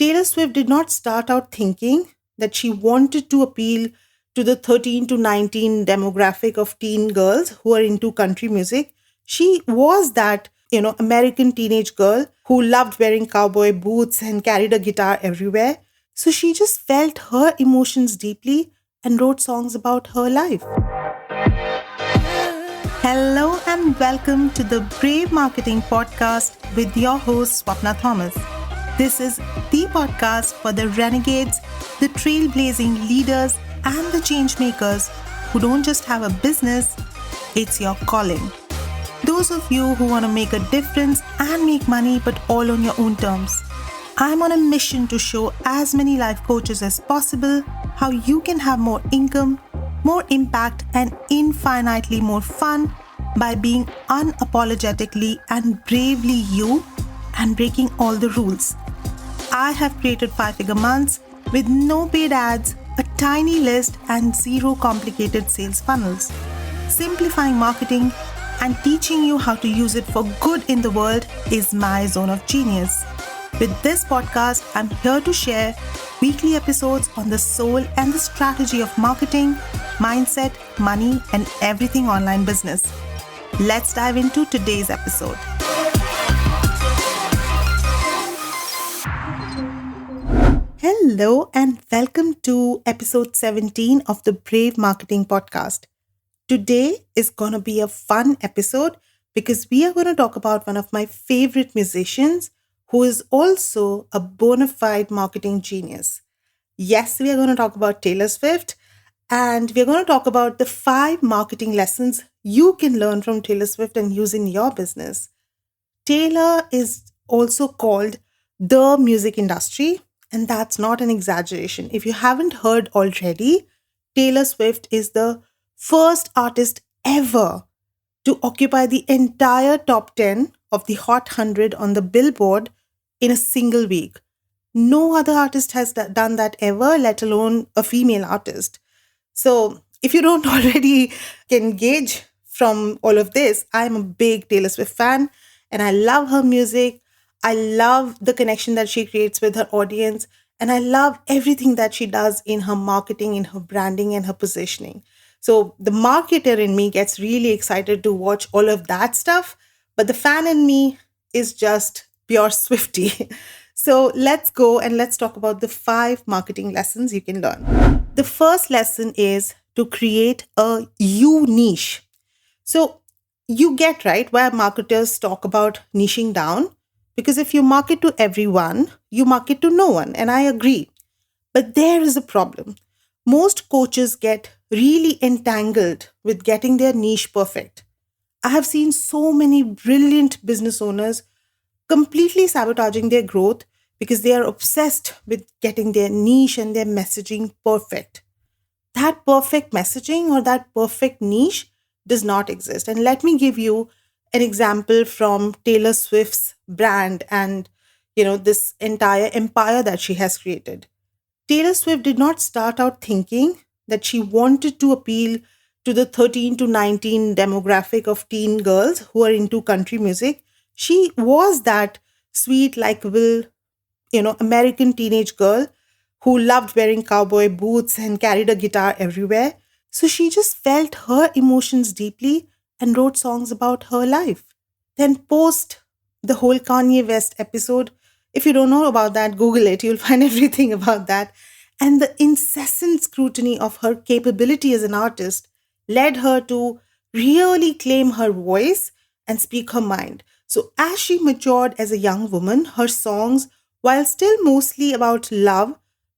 Taylor Swift did not start out thinking that she wanted to appeal to the 13 to 19 demographic of teen girls who are into country music. She was that, American teenage girl who loved wearing cowboy boots and carried a guitar everywhere. So she just felt her emotions deeply and wrote songs about her life. Hello and welcome to the Brave Marketing Podcast with your host, Swapna Thomas. This is the podcast for the renegades, the trailblazing leaders, and the change makers who don't just have a business, it's your calling. Those of you who want to make a difference and make money, but all on your own terms. I'm on a mission to show as many life coaches as possible how you can have more income, more impact, and infinitely more fun by being unapologetically and bravely you and breaking all the rules. I have created 5-figure months with no paid ads, a tiny list, and zero complicated sales funnels. Simplifying marketing and teaching you how to use it for good in the world is my zone of genius. With this podcast, I'm here to share weekly episodes on the soul and the strategy of marketing, mindset, money, and everything online business. Let's dive into today's episode. Hello and welcome to episode 17 of the Brave Marketing Podcast. Today is going to be a fun episode because we are going to talk about one of my favorite musicians who is also a bona fide marketing genius. Yes, we are going to talk about Taylor Swift, and we're going to talk about the 5 marketing lessons you can learn from Taylor Swift and use in your business. Taylor is also called the music industry, and that's not an exaggeration. If you haven't heard already, Taylor Swift is the first artist ever to occupy the entire top 10 of the Hot 100 on the Billboard in a single week. No other artist has done that ever, let alone a female artist. So if you don't already can gauge from all of this, I'm a big Taylor Swift fan and I love her music. I love the connection that she creates with her audience. And I love everything that she does in her marketing, in her branding, and her positioning. So the marketer in me gets really excited to watch all of that stuff. But the fan in me is just pure Swiftie. So let's go and let's talk about the 5 marketing lessons you can learn. The first lesson is to create a you niche. So you get right why marketers talk about niching down. Because if you market to everyone, you market to no one. And I agree. But there is a problem. Most coaches get really entangled with getting their niche perfect. I have seen so many brilliant business owners completely sabotaging their growth because they are obsessed with getting their niche and their messaging perfect. That perfect messaging or that perfect niche does not exist. And let me give you an example from Taylor Swift's brand and, this entire empire that she has created. Taylor Swift did not start out thinking that she wanted to appeal to the 13 to 19 demographic of teen girls who are into country music. She was that sweet, likable, American teenage girl who loved wearing cowboy boots and carried a guitar everywhere. So she just felt her emotions deeply and wrote songs about her life. Then post the whole Kanye West episode. If you don't know about that, Google it. You'll find everything about that. And the incessant scrutiny of her capability as an artist led her to really claim her voice and speak her mind. So as she matured as a young woman, her songs, while still mostly about love,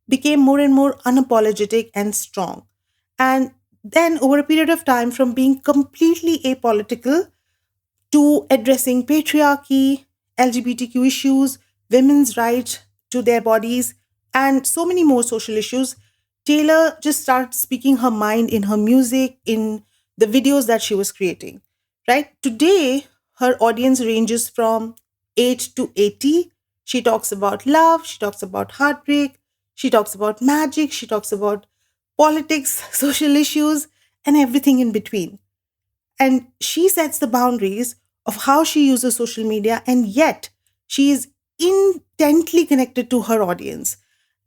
became more and more unapologetic and strong. And then over a period of time, from being completely apolitical to addressing patriarchy, LGBTQ issues, women's right to their bodies, and so many more social issues, Taylor just started speaking her mind in her music, in the videos that she was creating. Right? Today, her audience ranges from 8 to 80. She talks about love, she talks about heartbreak, she talks about magic, she talks about politics, social issues, and everything in between. And she sets the boundaries of how she uses social media, and yet she is intently connected to her audience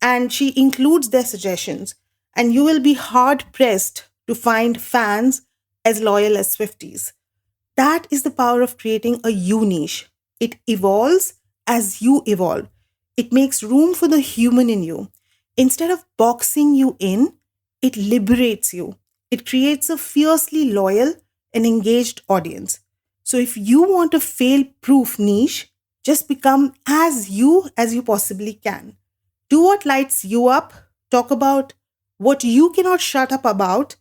and she includes their suggestions. And you will be hard pressed to find fans as loyal as Swifties. That is the power of creating a you niche. It evolves as you evolve. It makes room for the human in you. Instead of boxing you in, it liberates you. It creates a fiercely loyal and engaged audience. So if you want a fail proof niche, just become as you possibly can. Do what lights you up, talk about what you cannot shut up about,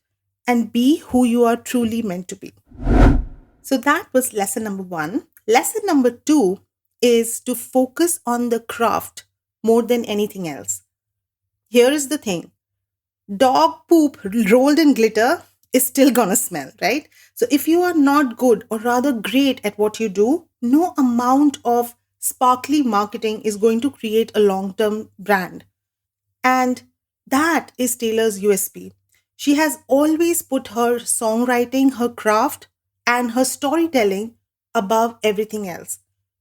and be who you are truly meant to be. So that was lesson number one. Lesson number two is to focus on the craft more than anything else. Here is the thing: dog poop rolled in glitter is still gonna smell, right? So if you are not good or rather great at what you do, no amount of sparkly marketing is going to create a long term brand. And that is Taylor's USP. She has always put her songwriting, her craft, and her storytelling above everything else.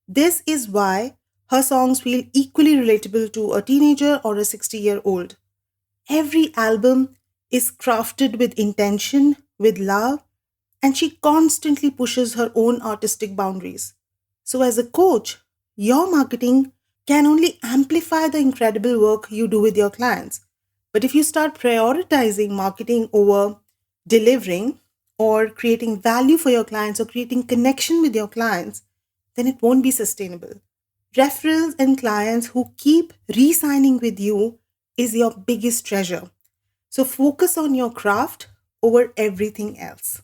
This is why her songs feel equally relatable to a teenager or a 60-year-old. Every album is crafted with intention, with love, and she constantly pushes her own artistic boundaries. So, as a coach, your marketing can only amplify the incredible work you do with your clients. But if you start prioritizing marketing over delivering or creating value for your clients or creating connection with your clients, then it won't be sustainable. Referrals and clients who keep re signing with you is your biggest treasure. So focus on your craft over everything else.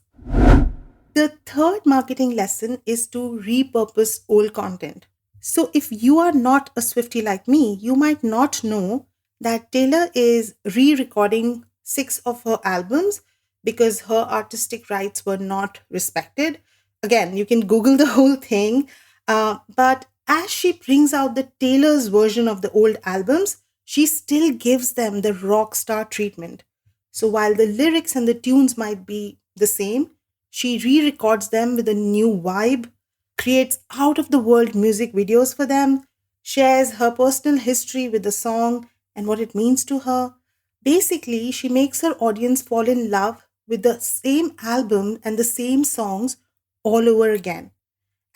The third marketing lesson is to repurpose old content. So, if you are not a Swiftie like me, you might not know that Taylor is re recording six of her albums because her artistic rights were not respected. Again, you can Google the whole thing. But as she brings out the Taylor's version of the old albums, she still gives them the rock star treatment. So, while the lyrics and the tunes might be the same, she re records them with a new vibe, creates out of the world music videos for them, shares her personal history with the song and what it means to her. Basically, she makes her audience fall in love with the same album and the same songs all over again.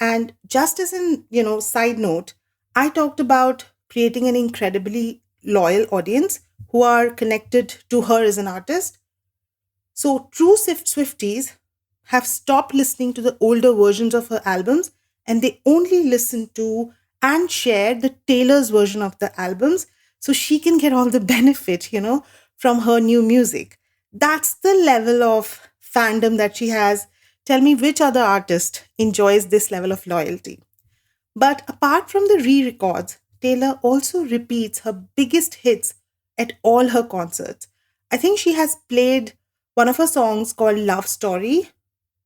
And just as an, side note, I talked about creating an incredibly loyal audience who are connected to her as an artist. So true Swifties have stopped listening to the older versions of her albums and they only listen to and share the Taylor's version of the albums so she can get all the benefit, from her new music. That's the level of fandom that she has. Tell me which other artist enjoys this level of loyalty. But apart from the re records, Taylor also repeats her biggest hits at all her concerts. I think she has played one of her songs called Love Story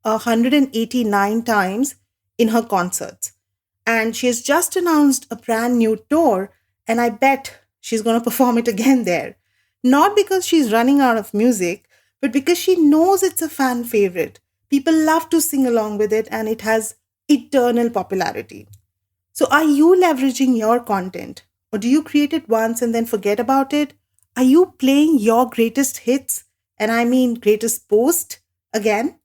189 times in her concerts. And she has just announced a brand new tour, and I bet she's going to perform it again there. Not because she's running out of music, but because she knows it's a fan favorite. People love to sing along with it, and it has eternal popularity. So, are you leveraging your content? Or do you create it once and then forget about it? Are you playing your greatest hits, and I mean greatest post, again?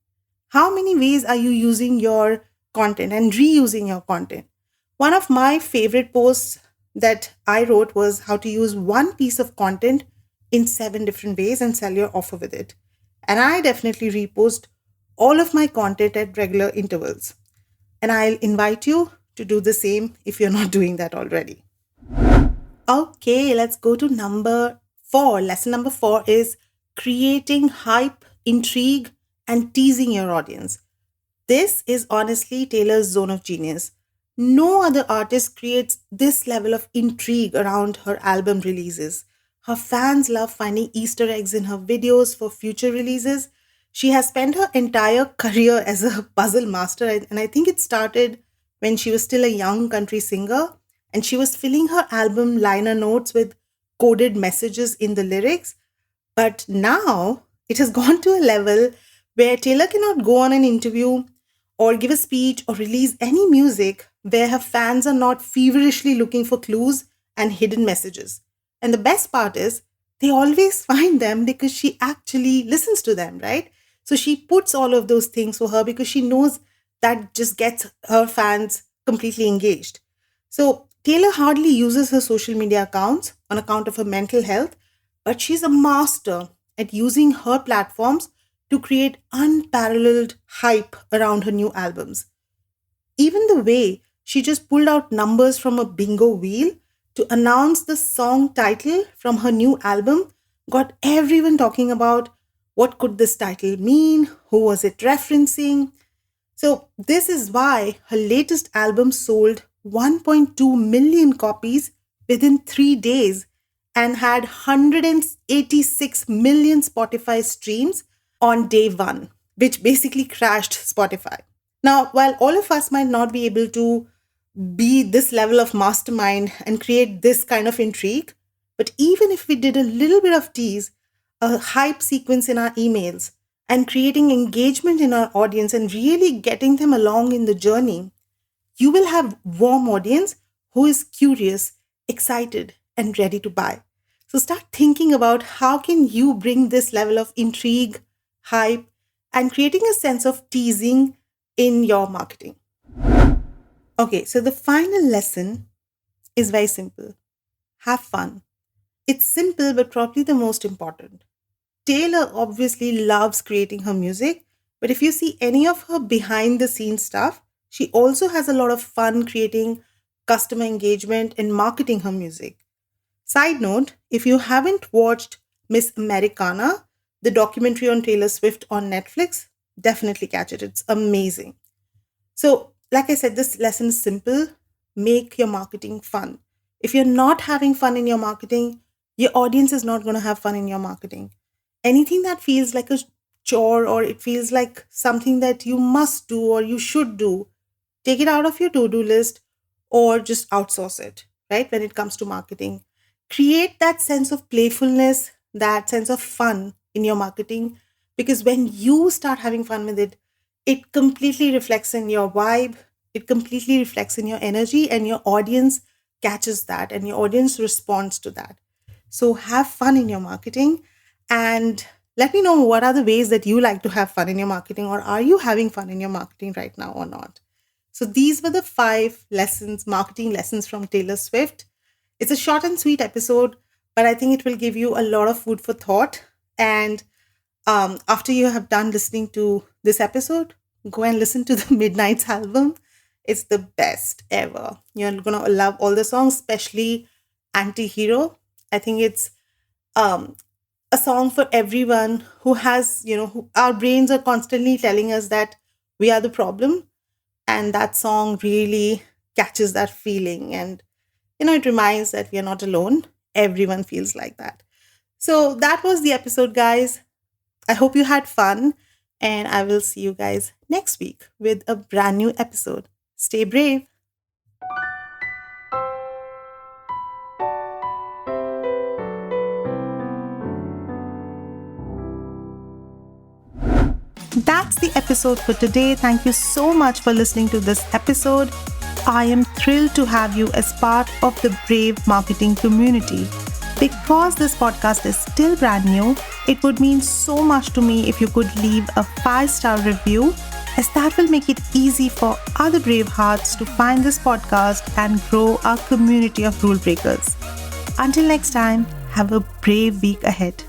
How many ways are you using your content and reusing your content? One of my favorite posts that I wrote was how to use one piece of content in 7 different ways and sell your offer with it. And I definitely repost all of my content at regular intervals. And I'll invite you to do the same if you're not doing that already. Okay, let's go to number four. Lesson number four is creating hype, intrigue, and teasing your audience. This is honestly Taylor's zone of genius. No other artist creates this level of intrigue around her album releases. Her fans love finding Easter eggs in her videos for future releases. She has spent her entire career as a puzzle master, and I think it started when she was still a young country singer and she was filling her album liner notes with coded messages in the lyrics. But now it has gone to a level where Taylor cannot go on an interview or give a speech or release any music where her fans are not feverishly looking for clues and hidden messages. And the best part is, they always find them because she actually listens to them, right? So she puts all of those things for her because she knows that just gets her fans completely engaged. So Taylor hardly uses her social media accounts on account of her mental health, but she's a master at using her platforms to create unparalleled hype around her new albums. Even the way she just pulled out numbers from a bingo wheel to announce the song title from her new album got everyone talking about what could this title mean, who was it referencing. So this is why her latest album sold 1.2 million copies within 3 days and had 186 million Spotify streams on day 1, which basically crashed Spotify. Now, while all of us might not be able to be this level of mastermind and create this kind of intrigue, but even if we did a little bit of tease, a hype sequence in our emails, and creating engagement in our audience and really getting them along in the journey, you will have warm audience who is curious, excited, and ready to buy. So start thinking about how can you bring this level of intrigue, hype, and creating a sense of teasing in your marketing. Okay, so the final lesson is very simple. Have fun. It's simple, but probably the most important. Taylor obviously loves creating her music, but if you see any of her behind the scenes stuff, she also has a lot of fun creating customer engagement and marketing her music. Side note, if you haven't watched Miss Americana, the documentary on Taylor Swift on Netflix, definitely catch it. It's amazing. So, like I said, this lesson is simple. Make your marketing fun. If you're not having fun in your marketing, your audience is not going to have fun in your marketing. Anything that feels like a chore or it feels like something that you must do or you should do, take it out of your to-do list or just outsource it, right? When it comes to marketing, create that sense of playfulness, that sense of fun in your marketing, because when you start having fun with it, it completely reflects in your vibe, it completely reflects in your energy, and your audience catches that and your audience responds to that. So have fun in your marketing and let me know what are the ways that you like to have fun in your marketing, or are you having fun in your marketing right now or not? So these were the 5 lessons, marketing lessons from Taylor Swift. It's a short and sweet episode, but I think it will give you a lot of food for thought. And after you have done listening to this episode, go and listen to the Midnight's album. It's the best ever. You're going to love all the songs, especially Anti-Hero. I think it's a song for everyone who has, our brains are constantly telling us that we are the problem. And that song really catches that feeling. And, it reminds that we are not alone. Everyone feels like that. So that was the episode, guys. I hope you had fun. And I will see you guys next week with a brand new episode. Stay brave. That's the episode for today. Thank you so much for listening to this episode. I am thrilled to have you as part of the Brave marketing community. Because this podcast is still brand new, it would mean so much to me if you could leave a 5-star review, as that will make it easy for other brave hearts to find this podcast and grow our community of rule breakers. Until next time, have a brave week ahead.